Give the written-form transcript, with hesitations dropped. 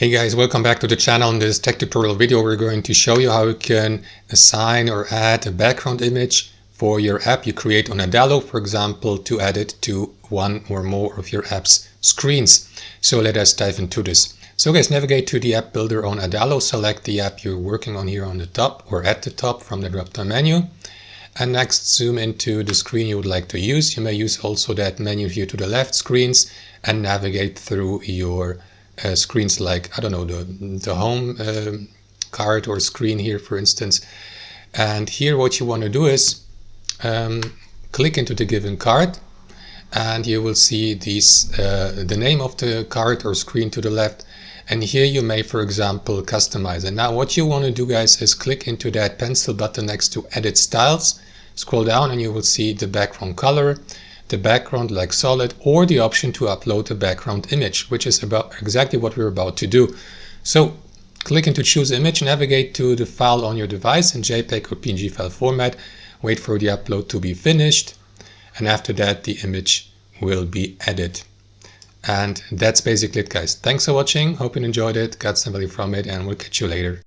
Hey guys, welcome back to the channel. In this tech tutorial video we're going to show you how you can assign or add a background image for your app you create on Adalo, for example, to add it to one or more of your app's screens. So let us dive into this. So guys, navigate to the app builder on Adalo, select the app you're working on here on the top or at the top from the drop-down menu. And next, zoom into the screen you would like to use. You may use also that menu here to the left, screens, and navigate through your screens like, I don't know, the home card or screen here, for instance. And here what you want to do is click into the given card, and you will see these the name of the card or screen to the left. And here you may, for example, customize. And now what you want to do, guys, is click into that pencil button next to Edit Styles. Scroll down and you will see the background color, the background like solid, or the option to upload a background image, which is about exactly what we're about to do. So click into Choose Image, navigate to the file on your device in JPEG or PNG file format, wait for the upload to be finished, and after that the image will be added. And that's basically it, guys. Thanks for watching. Hope you enjoyed it, got some value from it, and we'll catch you later.